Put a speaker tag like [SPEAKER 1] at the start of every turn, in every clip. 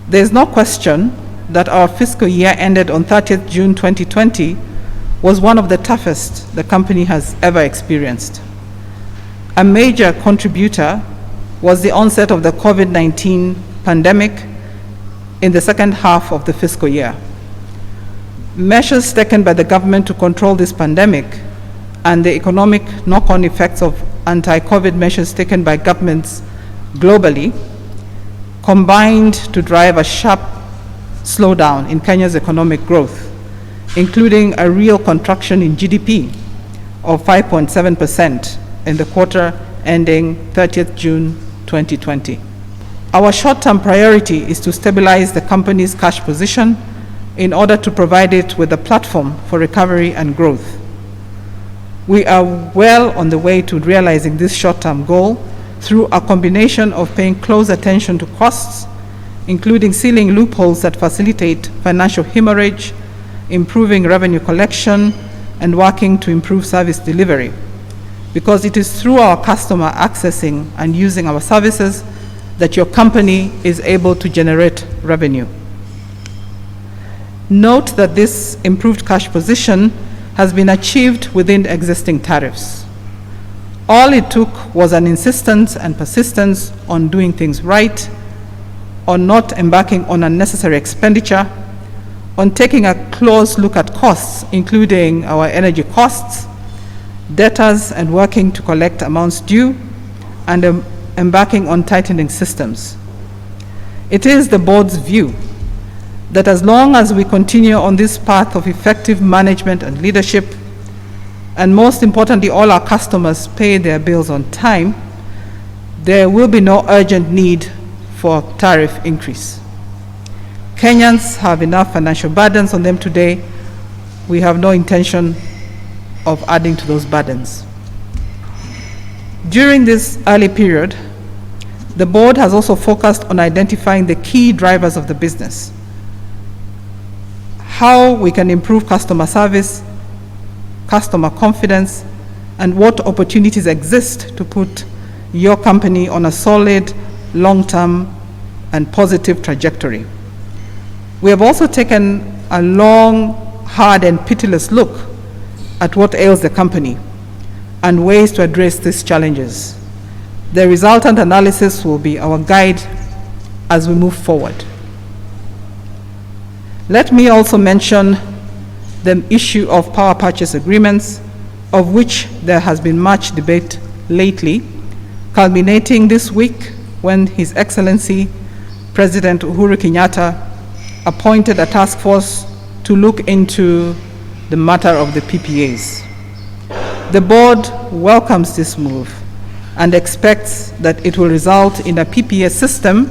[SPEAKER 1] There is no question that our fiscal year ended on 30th June 2020 was one of the toughest the company has ever experienced. A major contributor was the onset of the COVID-19 pandemic in the second half of the fiscal year. Measures taken by the government to control this pandemic and the economic knock-on effects of anti-COVID measures taken by governments globally combined to drive a sharp slowdown in Kenya's economic growth, including a real contraction in GDP of 5.7% in the quarter ending 30th June 2020. Our short-term priority is to stabilize the company's cash position in order to provide it with a platform for recovery and growth. We are well on the way to realizing this short-term goal through a combination of paying close attention to costs, including sealing loopholes that facilitate financial hemorrhage, improving revenue collection, and working to improve service delivery. Because it is through our customer accessing and using our services that your company is able to generate revenue. Note that this improved cash position has been achieved within existing tariffs. All it took was an insistence and persistence on doing things right, on not embarking on unnecessary expenditure, on taking a close look at costs, including our energy costs, debtors, and working to collect amounts due, and embarking on tightening systems. It is the board's view that as long as we continue on this path of effective management and leadership, and most importantly, all our customers pay their bills on time, there will be no urgent need for tariff increase. Kenyans have enough financial burdens on them today. We have no intention of adding to those burdens. During this early period, the board has also focused on identifying the key drivers of the business, how we can improve customer service, customer confidence, and what opportunities exist to put your company on a solid, long-term, and positive trajectory. We have also taken a long, hard, and pitiless look at what ails the company and ways to address these challenges. The resultant analysis will be our guide as we move forward. Let me also mention the issue of power purchase agreements, of which there has been much debate lately, culminating this week when His Excellency President Uhuru Kenyatta appointed a task force to look into the matter of the PPAs. The board welcomes this move and expects that it will result in a PPA system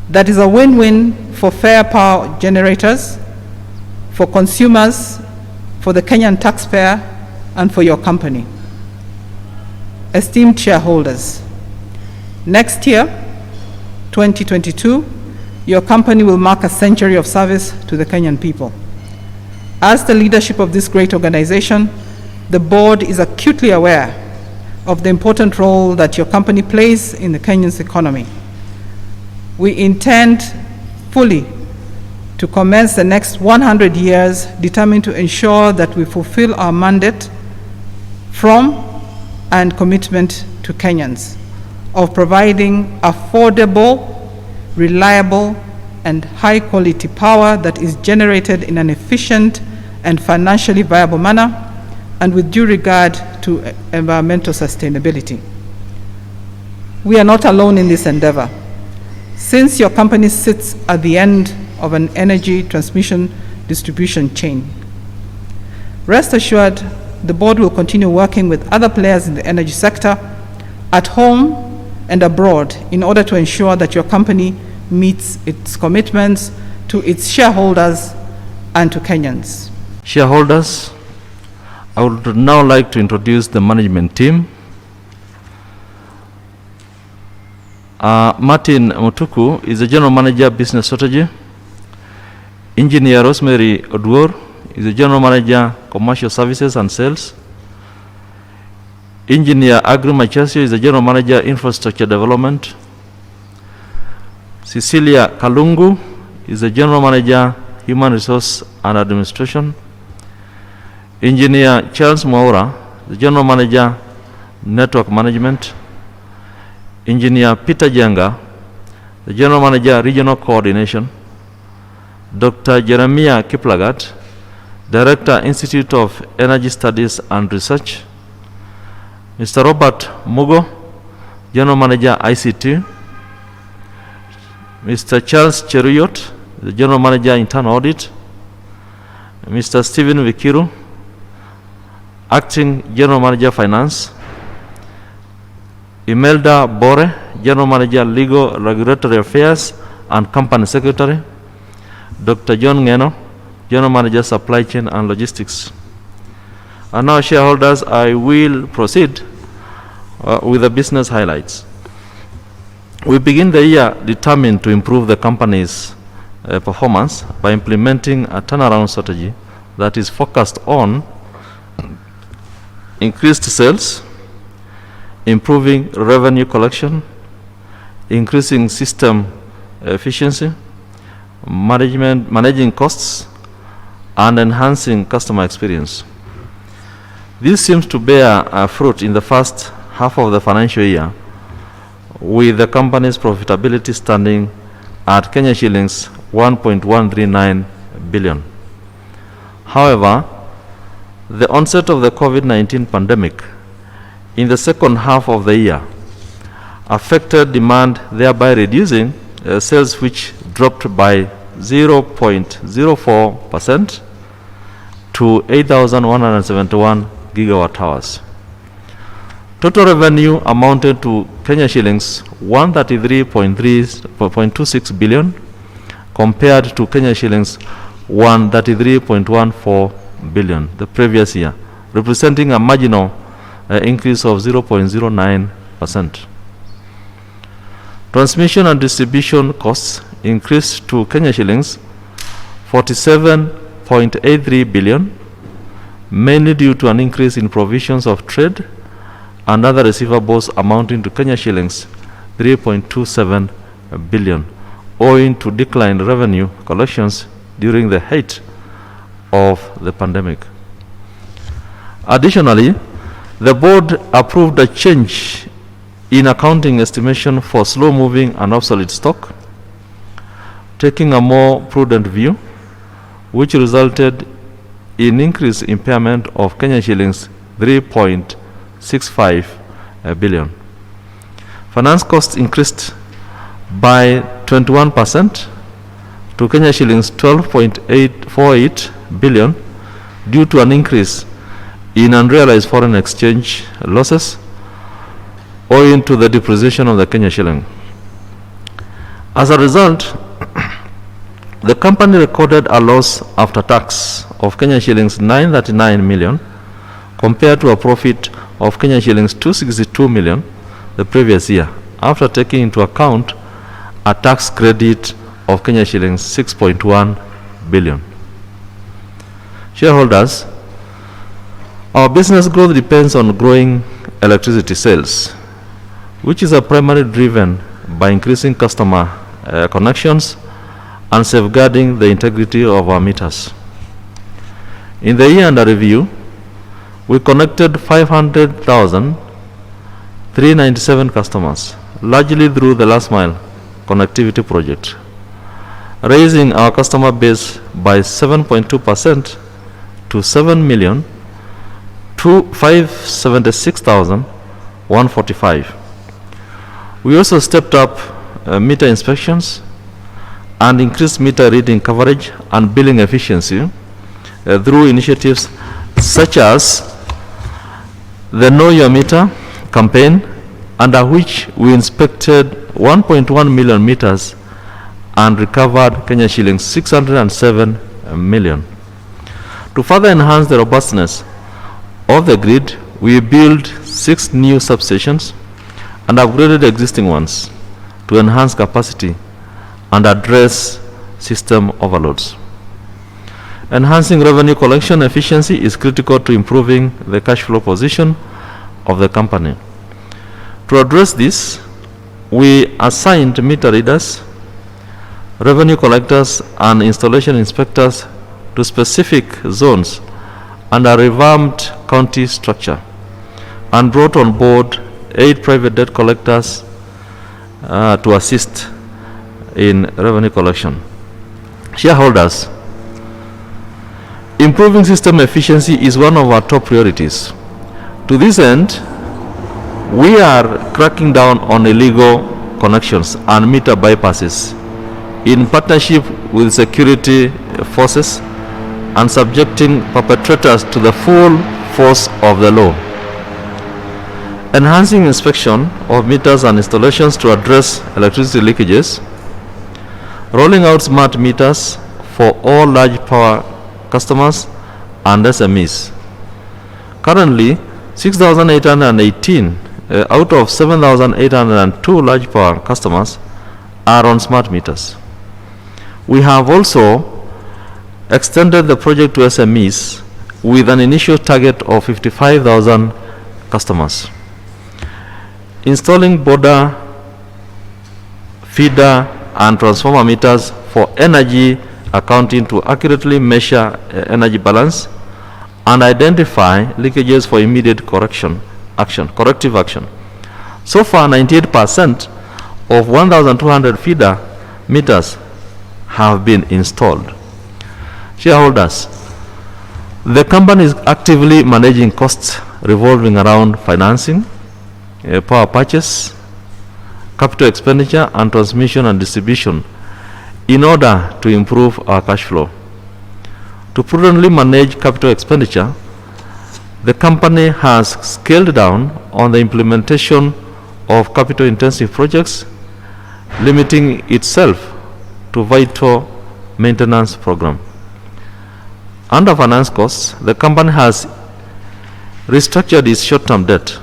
[SPEAKER 1] that is a win-win for fair power generators, for consumers, for the Kenyan taxpayer, and for your company. Esteemed shareholders, next year, 2022, your company will mark a century of service to the Kenyan people. As the leadership of this great organization, the board is acutely aware of the important role that your company plays in the Kenyan's economy. We intend fully to commence the next 100 years determined to ensure that we fulfill our mandate from and commitment to Kenyans of providing affordable, reliable, and high-quality power that is generated in an efficient and financially viable manner and with due regard to environmental sustainability. We are not alone in this endeavor. Since your company sits at the end of an energy transmission distribution chain, rest assured the board will continue working with other players in the energy sector at home and abroad in order to ensure that your company meets its commitments to its shareholders and to Kenyans.
[SPEAKER 2] Shareholders, I would now like to introduce the management team. Martin Mutuku is the General Manager, Business Strategy. Engineer Rosemary Odwor is the General Manager, Commercial Services and Sales. Engineer Agri Machasio is the General Manager, Infrastructure Development. Cecilia Kalungu is the General Manager, Human Resource and Administration. Engineer Charles Mwaura, the General Manager, Network Management. Engineer Peter Jenga, the General Manager, Regional Coordination. Dr. Jeremiah Kiplagat, Director, Institute of Energy Studies and Research. Mr. Robert Mugo, General Manager, ICT. Mr. Charles Cheruyot, the General Manager, Internal Audit. Mr. Stephen Vikiru, Acting General Manager, Finance. Imelda Bore, General Manager, Legal, Regulatory Affairs and Company Secretary. Dr. John Ngeno, General Manager, Supply Chain and Logistics. And now, shareholders, I will proceed with the business highlights. We begin the year determined to improve the company's performance by implementing a turnaround strategy that is focused on increased sales, improving revenue collection, increasing system efficiency, managing costs, and enhancing customer experience. This seems to bear fruit in the first half of the financial year, with the company's profitability standing at Kenya shillings 1.139 billion. However, the onset of the COVID-19 pandemic in the second half of the year affected demand, thereby reducing sales, which dropped by 0.04% to 8,171 gigawatt hours. Total revenue amounted to Kenya shillings 133.26 billion compared to Kenya shillings 133.14 billion the previous year, representing a marginal increase of 0.09%. Transmission and distribution costs increased to Kenya shillings 47.83 billion, mainly due to an increase in provisions of trade and other receivables amounting to Kenya shillings 3.27 billion, owing to declined revenue collections during the height of the pandemic. Additionally, the board approved a change in accounting estimation for slow-moving and obsolete stock, taking a more prudent view, which resulted in increased impairment of Kenya shillings 3.65 billion. Finance costs increased by 21% to Kenya shillings 12.848 billion due to an increase in unrealized foreign exchange losses owing to the depreciation of the Kenya shilling. As a result, the company recorded a loss after tax of Kenya shillings 939 million compared to a profit of Kenya shillings 262 million the previous year, after taking into account a tax credit of Kenya shillings 6.1 billion. Shareholders, our business growth depends on growing electricity sales, which is primarily driven by increasing customer connections and safeguarding the integrity of our meters. In the year under review, we connected 500,397 customers, largely through the last mile connectivity project, raising our customer base by 7.2% to 7,576,145. We also stepped up meter inspections and increased meter reading coverage and billing efficiency through initiatives such as the Know Your Meter campaign, under which we inspected 1.1 million meters and recovered Kenya shillings 607 million. To further enhance the robustness of the grid, we built 6 new substations and upgraded existing ones to enhance capacity and address system overloads. Enhancing revenue collection efficiency is critical to improving the cash flow position of the company. To address this, we assigned meter readers revenue collectors and installation inspectors to specific zones and a revamped county structure, and brought on board 8 private debt collectors to assist in revenue collection. Shareholders, improving system efficiency is one of our top priorities. To this end, we are cracking down on illegal connections and meter bypasses in partnership with security forces and subjecting perpetrators to the full force of the law. Enhancing inspection of meters and installations to address electricity leakages. Rolling out smart meters for all large power customers and SMEs. Currently, 6,818 out of 7,802 large power customers are on smart meters. We have also extended the project to SMEs with an initial target of 55,000 customers. Installing border, feeder, and transformer meters for energy accounting to accurately measure energy balance and identify leakages for immediate corrective action. So far, 98% of 1,200 feeder meters have been installed. Shareholders, the company is actively managing costs revolving around financing, power purchase, capital expenditure, and transmission and distribution in order to improve our cash flow. To prudently manage capital expenditure, the company has scaled down on the implementation of capital-intensive projects, limiting itself to vital maintenance program. Under finance costs, the company has restructured its short-term debt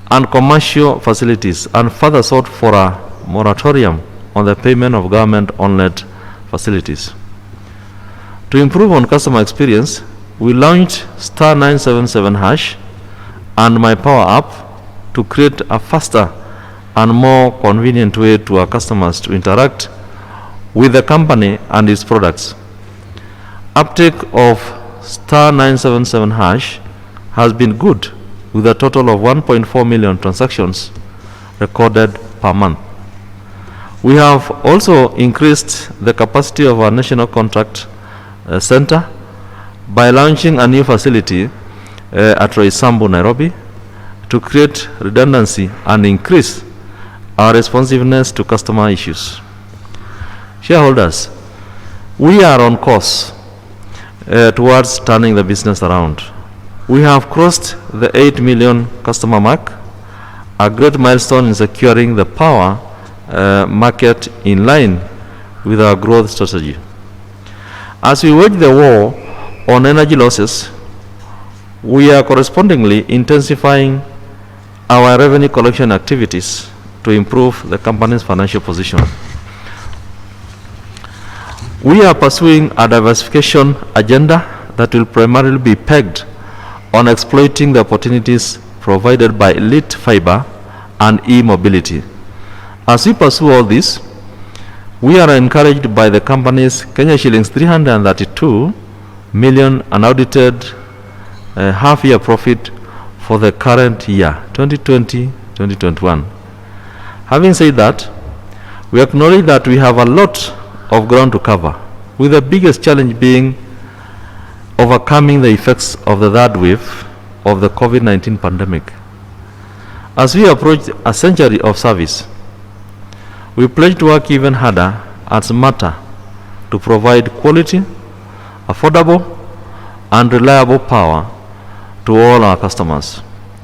[SPEAKER 2] and commercial facilities and further sought for a moratorium on the payment of government-owned facilities. To improve on customer experience, we launched *977# and My Power app to create a faster and more convenient way to our customers to interact with the company and its products. Uptake of *977# has been good, with a total of 1.4 million transactions recorded per month. We have also increased the capacity of our national contract center by launching a new facility at Roysambu, Nairobi, to create redundancy and increase our responsiveness to customer issues. Shareholders, we are on course towards turning the business around. We have crossed the 8 million customer mark, a great milestone in securing the power market in line with our growth strategy. As we wage the war on energy losses, we are correspondingly intensifying our revenue collection activities to improve the company's financial position. We are pursuing a diversification agenda that will primarily be pegged on exploiting the opportunities provided by elite fiber and e-mobility. As we pursue all this, we are encouraged by the company's Kenya shillings 332 million unaudited half-year profit for the current year, 2020-2021. Having said that, we acknowledge that we have a lot of ground to cover, with the biggest challenge being overcoming the effects of the third wave of the COVID-19 pandemic. As we approach a century of service, we pledge to work even harder and smarter to provide quality, affordable, and reliable power to all our customers.